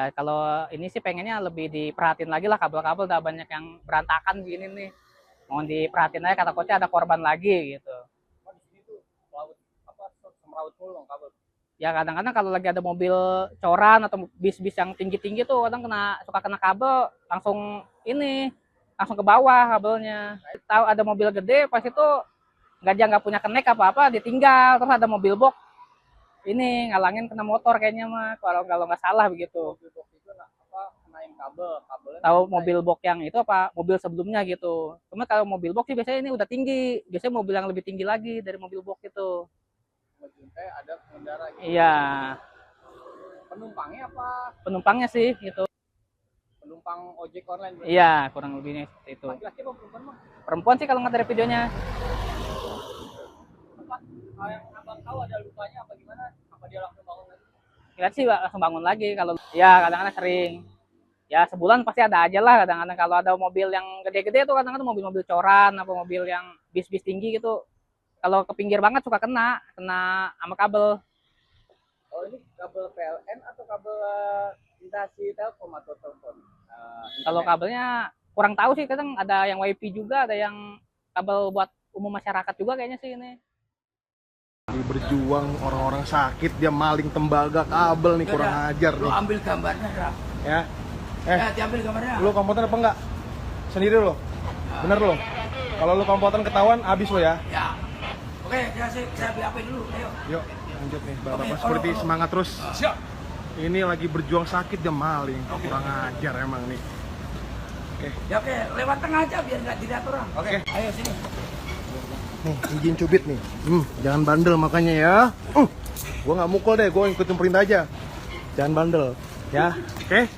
Ya kalau ini sih pengennya lebih diperhatiin lagi lah, kabel-kabel udah banyak yang berantakan gini nih. Mau diperhatiin aja, kata coachnya ada korban lagi gitu. Oh, di sini tuh semraut mulu dong kabel. Ya kadang-kadang kalau lagi ada mobil coran atau bis-bis yang tinggi-tinggi tuh kadang suka kena kabel, langsung ke bawah kabelnya. Tahu ada mobil gede pas itu nggak punya connect apa-apa, ditinggal, terus ada mobil box ini ngalangin kena motor kayaknya mah, kalau nggak salah begitu. Mobil box itu kenain kabelnya. Tahu mobil box yang itu apa mobil sebelumnya gitu. Cuma kalau mobil box sih biasanya ini udah tinggi, biasanya mobil yang lebih tinggi lagi dari mobil box itu. Maksudnya ada pengendara gitu. Iya. Penumpangnya apa? Penumpangnya sih gitu. Penumpang ojek online. Iya, kurang lebihnya seperti itu. Laki-laki apa perempuan mah? Perempuan sih kalau nggak dari videonya. Yang abang tahu ada lukanya apa gimana? Apa dia langsung bangun lagi? Lihat sih langsung bangun lagi kalau ya kadang-kadang sering. Ya sebulan pasti ada aja lah kadang-kadang kalau ada mobil yang gede-gede tuh kadang-kadang mobil-mobil coran apa mobil yang bis-bis tinggi gitu. Kalau ke pinggir banget suka kena sama kabel. Oh, ini kabel PLN atau kabel instansi Telkom atau telepon? Kalau kabelnya kurang tahu sih, kadang ada yang WiFi juga, ada yang kabel buat umum masyarakat juga kayaknya sih ini. Berjuang orang-orang sakit, dia maling tembaga kabel nih, kurang ajar nih. Lo ambil gambarnya, Rap. Ya. Diambil gambarnya. Lu kompoten apa enggak? Sendiri lo? Bener lo? Kalau lu kompoten ketahuan, habis lo ya? Ya. Oke, saya BAP dulu, ayo. Yuk, lanjut nih. Bapak seperti semangat terus. Siap. Ini lagi berjuang sakit, dia maling. Kurang ajar emang nih. Oke. Ya oke, lewat tengah aja biar nggak dilihat orang. Oke. Ayo sini. Nih, izin cubit nih. Jangan bandel makanya ya. Gua nggak mukul deh, gua ikutin perintah aja. Jangan bandel, ya. Oke.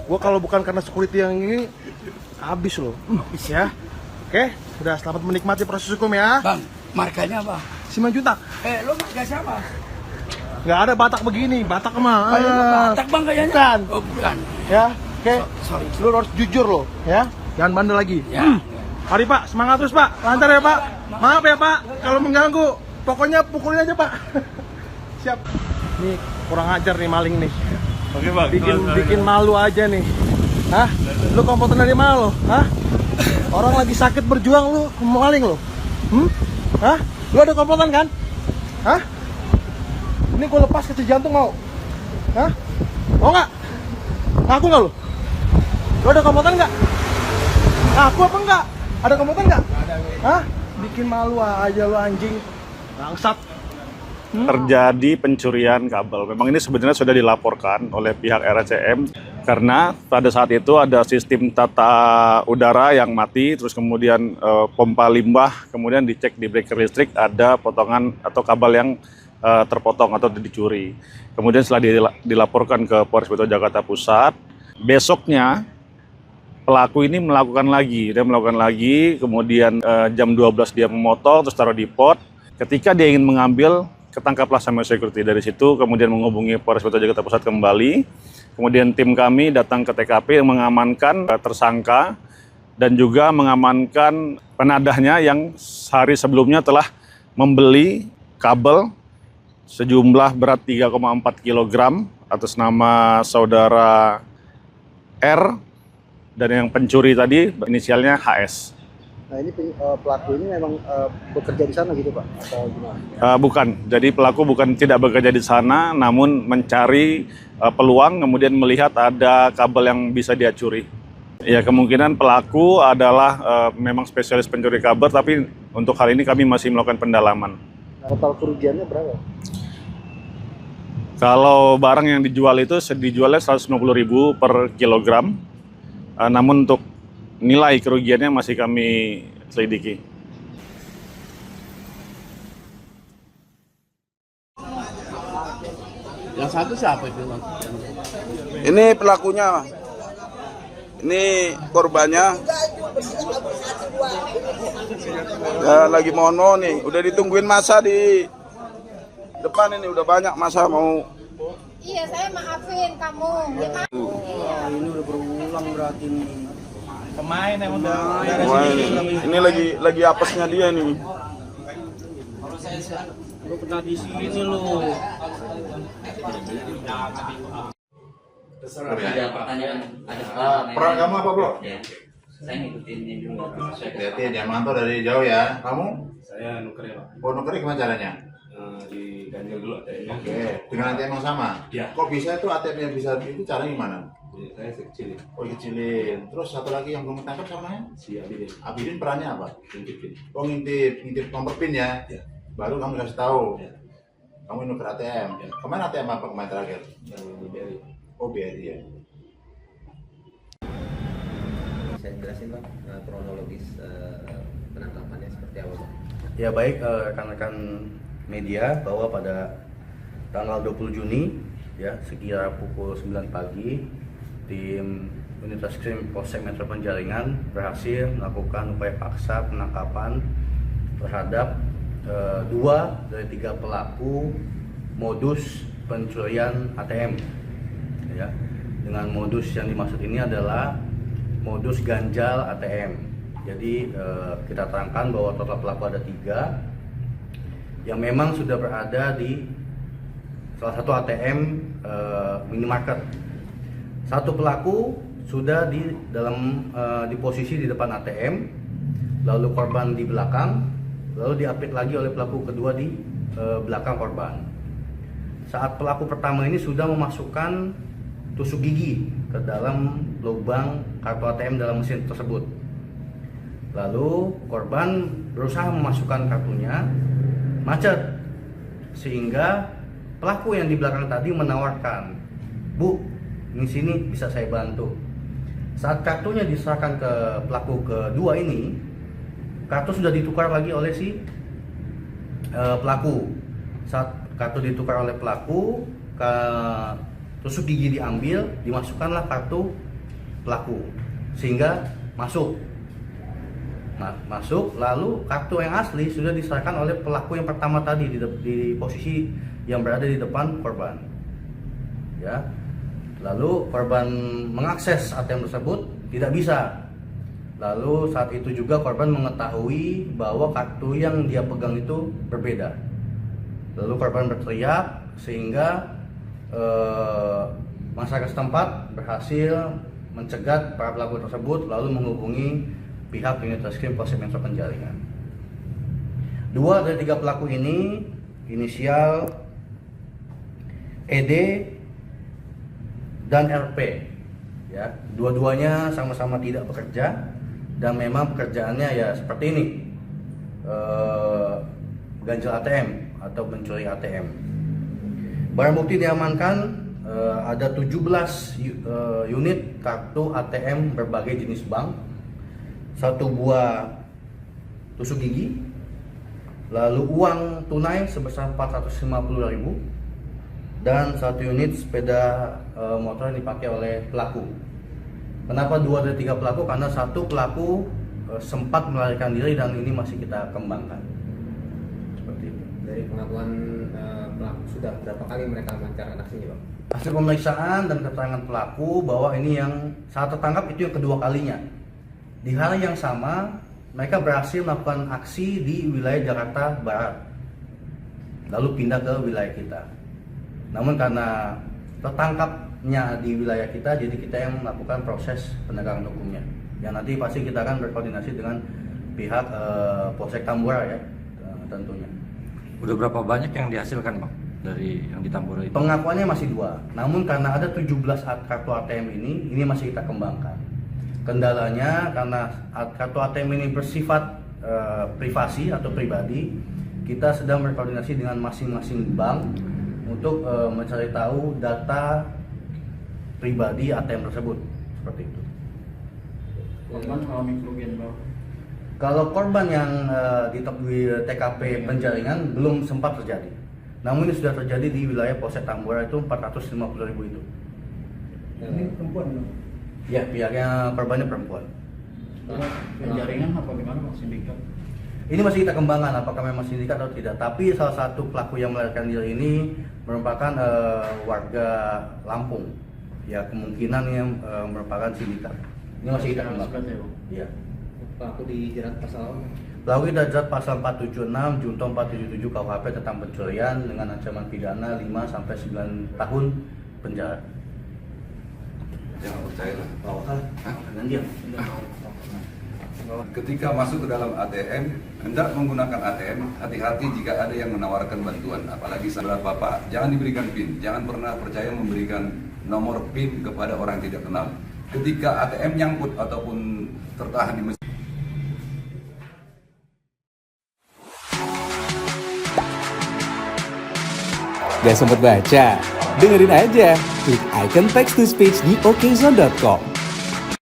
Gua kalau bukan karena security yang ini, habis loh. Ya. Oke, udah selamat menikmati proses hukum ya. Bang, markanya apa? Simanjuntak. Lo marga siapa? Nggak ada Batak begini, Batak mah. Ayo, Batak bang kayaknya. Bukan. Oh bukan. Ya, oke. Sorry. Lu harus jujur loh, ya. Jangan bandel lagi. Ya. Mari Pak, semangat terus Pak. Lancar ya Pak. Maaf ya Pak, kalau mengganggu. Pokoknya pukulin aja Pak. Siap. Nih kurang ajar nih maling nih. Oke Pak. Bikin malu aja nih. Hah? Lu kompoten dari mana lo? Hah? Orang lagi sakit berjuang lu maling lo. Hah? Lu ada kompoten kan? Hah? Ini gue lepas kecil jantung mau? Hah? Mau nggak? Ngaku nggak lu? Lu ada kompoten nggak? Ngaku apa enggak? Ada kompoten nggak? Hah? Bikin malu aja lu anjing. Bangsat. Terjadi pencurian kabel. Memang ini sebenarnya sudah dilaporkan oleh pihak RSCM karena pada saat itu ada sistem tata udara yang mati, terus kemudian pompa limbah, kemudian dicek di breaker listrik ada potongan atau kabel yang terpotong atau dicuri. Kemudian setelah dilaporkan ke Polres Metro Jakarta Pusat, besoknya pelaku ini melakukan lagi, kemudian jam 12 dia memotong, terus taruh di pot. Ketika dia ingin mengambil, ketangkaplah sama security. Dari situ kemudian menghubungi Polres Metro Jakarta Pusat kembali. Kemudian tim kami datang ke TKP yang mengamankan tersangka dan juga mengamankan penadahnya yang sehari sebelumnya telah membeli kabel sejumlah berat 3,4 kg atas nama saudara R, dan yang pencuri tadi inisialnya HS. Nah ini pelaku ini memang bekerja di sana gitu Pak? Atau gimana? Bukan, jadi pelaku tidak bekerja di sana, namun mencari peluang, kemudian melihat ada kabel yang bisa dia curi. Ya kemungkinan pelaku adalah memang spesialis pencuri kabel, tapi untuk hal ini kami masih melakukan pendalaman. Total kerugiannya berapa? Kalau barang yang dijual itu dijualnya 150.000 per kilogram, namun untuk nilai kerugiannya masih kami selidiki. Yang satu siapa itu? Ini pelakunya, ini korbannya. Ya, lagi mohon nih, udah ditungguin masa di depan ini, udah banyak masa mau. Iya, saya maafin kamu. Ini udah berulang berarti nih. Pemain yang udah Wah, ini lagi apesnya dia nih. Lu pernah di sini lo. Ada pertanyaan, ada Peran kamu apa, Bro? Ya. Saya ngikutin ini dulu. Lihatin, jangan mantau dari jauh ya. Kamu? Saya nuker ya Pak. Oh, nukerin gimana caranya? Di ganjil dulu ATM-nya. Oke, dengan ATM yang sama? Iya. Kok bisa itu ATM-nya bisa, itu caranya gimana? Saya kecil. Oh, kecilin. Terus satu lagi yang belum ketangkap namanya? Si Abidin. Abidin perannya apa? Ngintipin. Oh, ngintip nomor PIN ya? Iya. Baru kamu kasih tahu. Iya. Kamu nuker ATM. Iya. Kemarin ATM apa kemarin terakhir? Yang BRI. Oh, BRI ya. Saya jelasin Pak kronologis penangkapannya seperti apa Pak? Ya baik rekan-rekan media, bahwa pada tanggal 20 Juni ya sekira pukul 9 pagi tim Unit Reskrim Polsek Metro Penjaringan berhasil melakukan upaya paksa penangkapan terhadap 2 dari 3 pelaku modus pencurian ATM ya. Dengan modus yang dimaksud ini adalah modus ganjal ATM. Jadi kita terangkan bahwa total pelaku ada 3 yang memang sudah berada di salah satu ATM minimarket. Satu pelaku sudah di posisi di depan ATM, lalu korban di belakang, lalu diapit lagi oleh pelaku kedua di belakang korban. Saat pelaku pertama ini sudah memasukkan tusuk gigi ke dalam lubang kartu ATM dalam mesin tersebut. Lalu korban berusaha memasukkan kartunya, macet, sehingga pelaku yang di belakang tadi menawarkan, "Bu, di sini bisa saya bantu." Saat kartunya diserahkan ke pelaku kedua ini, kartu sudah ditukar lagi oleh si pelaku. Saat kartu ditukar oleh pelaku, tusuk gigi diambil, dimasukkanlah kartu pelaku sehingga masuk. Masuk, lalu kartu yang asli sudah diserahkan oleh pelaku yang pertama tadi di posisi yang berada di depan korban. Ya. Lalu korban mengakses ATM tersebut tidak bisa. Lalu saat itu juga korban mengetahui bahwa kartu yang dia pegang itu berbeda. Lalu korban berteriak sehingga masyarakat setempat berhasil mencegat para pelaku tersebut, lalu menghubungi pihak Unit Reskrim Polsek Metro Penjaringan. 2 dari 3 pelaku ini inisial ED dan RP. Ya, dua-duanya sama-sama tidak bekerja dan memang pekerjaannya ya seperti ini, ganjal ATM atau pencuri ATM. Barang bukti diamankan ada 17 unit kartu ATM berbagai jenis bank, 1 buah tusuk gigi, lalu uang tunai sebesar 450.000 dan 1 unit sepeda motor yang dipakai oleh pelaku. Kenapa 2 dari 3 pelaku? Karena 1 pelaku sempat melarikan diri dan ini masih kita kembangkan. Seperti itu. Dari pengakuan pelaku sudah berapa kali mereka melancarkan aksinya Pak? Hasil pemeriksaan dan keterangan pelaku bahwa ini yang saat tertangkap itu yang kedua kalinya. Di hari yang sama, mereka berhasil melakukan aksi di wilayah Jakarta Barat, lalu pindah ke wilayah kita. Namun karena tertangkapnya di wilayah kita, jadi kita yang melakukan proses penegakan hukumnya. Yang nanti pasti kita akan berkoordinasi dengan pihak Polsek Tambora ya, tentunya. Udah berapa banyak yang dihasilkan Bang dari yang di Tambora itu? Pengakuannya masih 2, namun karena ada 17 kartu ATM ini masih kita kembangkan. Kendalanya karena kartu ATM ini bersifat privasi atau pribadi, kita sedang berkoordinasi dengan masing-masing bank untuk mencari tahu data pribadi ATM tersebut, seperti itu. Korban mengalami kerugian berapa? Kalau korban yang di TKP Penjaringan belum sempat terjadi, namun ini sudah terjadi di wilayah Polsek Tambora itu 450.000 itu. Ini perempuan dong? Ya, pihaknya korbannya perempuan. Penjaringan apa gimana Pak, sindikat? Ini masih kita kembangkan apakah memang sindikat atau tidak. Tapi salah satu pelaku yang melarikan diri ini merupakan warga Lampung. Ya, kemungkinan yang merupakan sindikat. Ini masih kita kembangkan. Iya. Pelaku dijerat pasal apa? Pelaku kita jerat pasal 476 Junto 477 KUHP tentang pencurian dengan ancaman pidana 5 sampai 9 tahun penjara. Jangan percaya lah. Gantian. Ketika masuk ke dalam ATM, hendak menggunakan ATM, hati-hati jika ada yang menawarkan bantuan. Apalagi saudara Bapak, jangan diberikan PIN. Jangan pernah percaya memberikan nomor PIN kepada orang yang tidak kenal. Ketika ATM nyangkut ataupun tertahan di mesin. Gak sempet baca? Dengerin aja, klik icon text to speech di okezone.com.